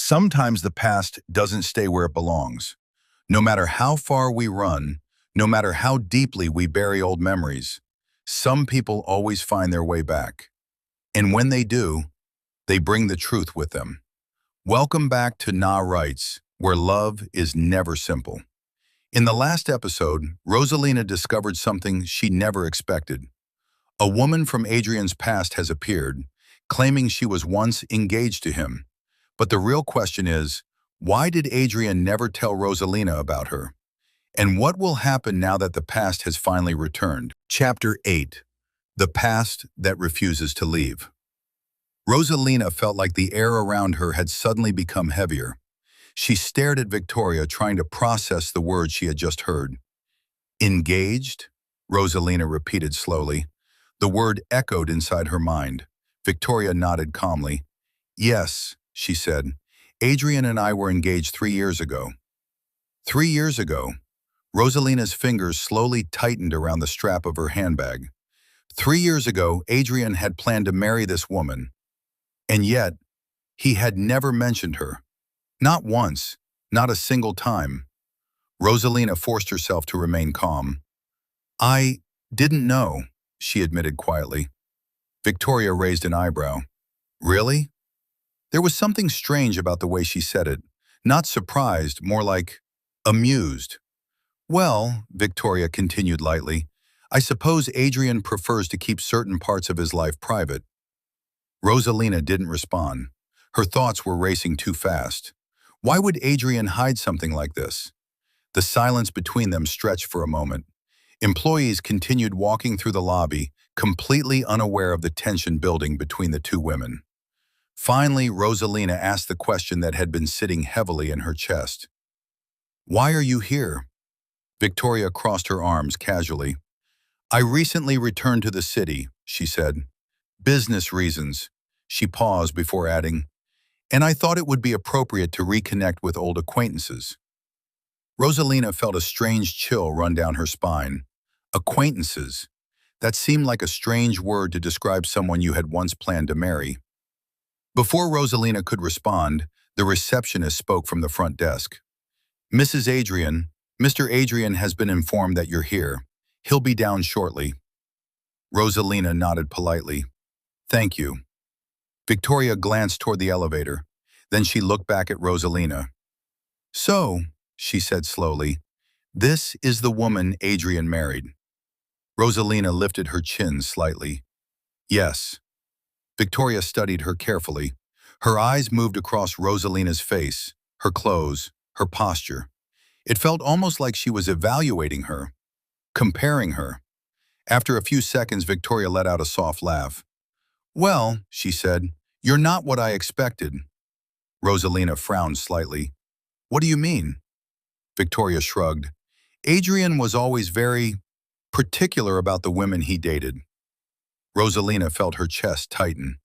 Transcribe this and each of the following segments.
Sometimes the past doesn't stay where it belongs. No matter how far we run, no matter how deeply we bury old memories, some people always find their way back. And when they do, they bring the truth with them. Welcome back to Na Writes, where love is never simple. In the last episode, Rosalina discovered something she never expected. A woman from Adrian's past has appeared, claiming she was once engaged to him. But the real question is, why did Adrian never tell Rosalina about her? And what will happen now that the past has finally returned? Chapter 8. The Past That Refuses to Leave. Rosalina felt like the air around her had suddenly become heavier. She stared at Victoria, trying to process the words she had just heard. Engaged? Rosalina repeated slowly. The word echoed inside her mind. Victoria nodded calmly. Yes, she said. Adrian and I were engaged 3 years ago. 3 years ago? Rosalina's fingers slowly tightened around the strap of her handbag. 3 years ago, Adrian had planned to marry this woman. And yet, he had never mentioned her. Not once, not a single time. Rosalina forced herself to remain calm. I didn't know, she admitted quietly. Victoria raised an eyebrow. Really? There was something strange about the way she said it. Not surprised, more like amused. Well, Victoria continued lightly, I suppose Adrian prefers to keep certain parts of his life private. Rosalina didn't respond. Her thoughts were racing too fast. Why would Adrian hide something like this? The silence between them stretched for a moment. Employees continued walking through the lobby, completely unaware of the tension building between the two women. Finally, Rosalina asked the question that had been sitting heavily in her chest. Why are you here? Victoria crossed her arms casually. I recently returned to the city, she said. Business reasons. She paused before adding, and I thought it would be appropriate to reconnect with old acquaintances. Rosalina felt a strange chill run down her spine. Acquaintances. That seemed like a strange word to describe someone you had once planned to marry. Before Rosalina could respond, the receptionist spoke from the front desk. Mrs. Adrian, Mr. Adrian has been informed that you're here. He'll be down shortly. Rosalina nodded politely. Thank you. Victoria glanced toward the elevator. Then she looked back at Rosalina. So, she said slowly, this is the woman Adrian married. Rosalina lifted her chin slightly. Yes. Victoria studied her carefully. Her eyes moved across Rosalina's face, her clothes, her posture. It felt almost like she was evaluating her, comparing her. After a few seconds, Victoria let out a soft laugh. Well, she said, you're not what I expected. Rosalina frowned slightly. What do you mean? Victoria shrugged. Adrian was always very particular about the women he dated. Rosalina felt her chest tighten.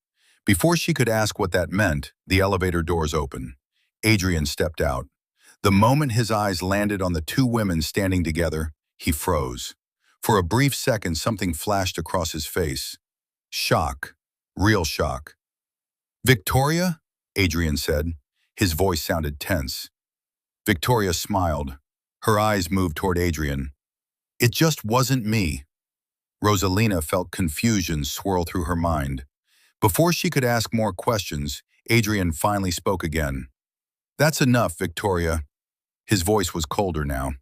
Before she could ask what that meant, the elevator doors opened. Adrian stepped out. The moment his eyes landed on the two women standing together, he froze. For a brief second, something flashed across his face. Shock. Real shock. Victoria? Adrian said. His voice sounded tense. Victoria smiled. Her eyes moved toward Adrian. It just wasn't me. Rosalina felt confusion swirl through her mind. Before she could ask more questions, Adrian finally spoke again. That's enough, Victoria. His voice was colder now.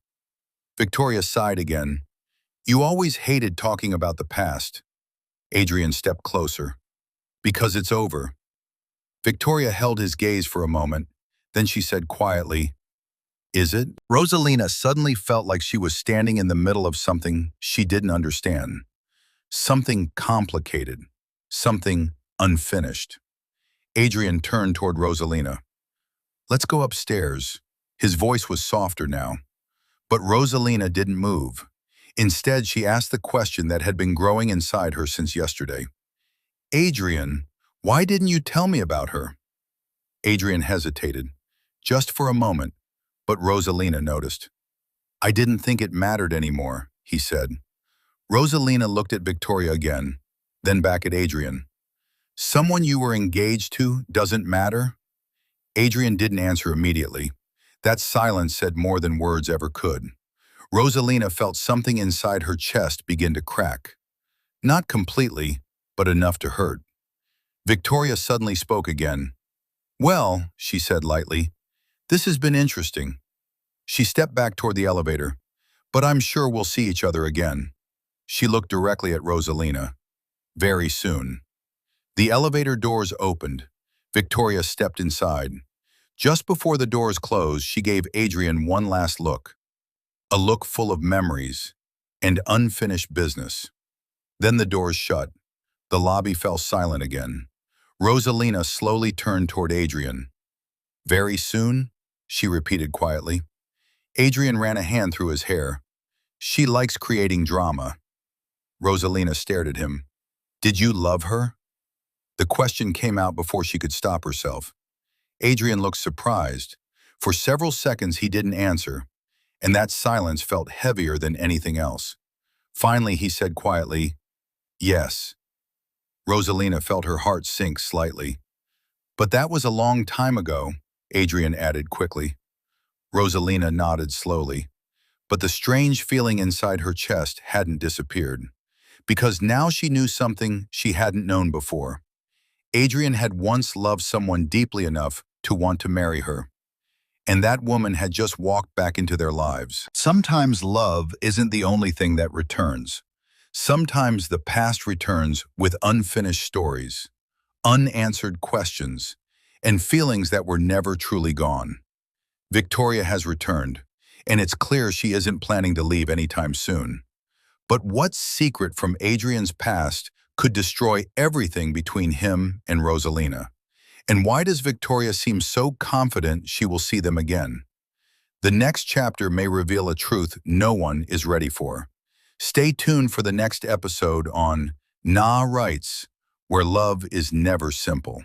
Victoria sighed again. You always hated talking about the past. Adrian stepped closer. Because it's over. Victoria held his gaze for a moment. Then she said quietly, Is it? Rosalina suddenly felt like she was standing in the middle of something she didn't understand. Something complicated. Something unfinished. Adrian turned toward Rosalina. Let's go upstairs. His voice was softer now. But Rosalina didn't move. Instead, she asked the question that had been growing inside her since yesterday. Adrian, why didn't you tell me about her? Adrian hesitated, just for a moment, but Rosalina noticed. I didn't think it mattered anymore, he said. Rosalina looked at Victoria again, then back at Adrian. Someone you were engaged to doesn't matter? Adrian didn't answer immediately. That silence said more than words ever could. Rosalina felt something inside her chest begin to crack. Not completely, but enough to hurt. Victoria suddenly spoke again. "Well," she said lightly, "this has been interesting." She stepped back toward the elevator. "But I'm sure we'll see each other again." She looked directly at Rosalina. "Very soon." The elevator doors opened. Victoria stepped inside. Just before the doors closed, she gave Adrian one last look. A look full of memories and unfinished business. Then the doors shut. The lobby fell silent again. Rosalina slowly turned toward Adrian. "Very soon?" she repeated quietly. Adrian ran a hand through his hair. "She likes creating drama." Rosalina stared at him. "Did you love her?" The question came out before she could stop herself. Adrian looked surprised. For several seconds he didn't answer, and that silence felt heavier than anything else. Finally he said quietly, "Yes." Rosalina felt her heart sink slightly. "But that was a long time ago," Adrian added quickly. Rosalina nodded slowly, but the strange feeling inside her chest hadn't disappeared, because now she knew something she hadn't known before. Adrian had once loved someone deeply enough to want to marry her, and that woman had just walked back into their lives. Sometimes love isn't the only thing that returns. Sometimes the past returns with unfinished stories, unanswered questions, and feelings that were never truly gone. Victoria has returned, and it's clear she isn't planning to leave anytime soon. But what secret from Adrian's past could destroy everything between him and Rosalina? And why does Victoria seem so confident she will see them again? The next chapter may reveal a truth no one is ready for. Stay tuned for the next episode on Nah Writes, where love is never simple.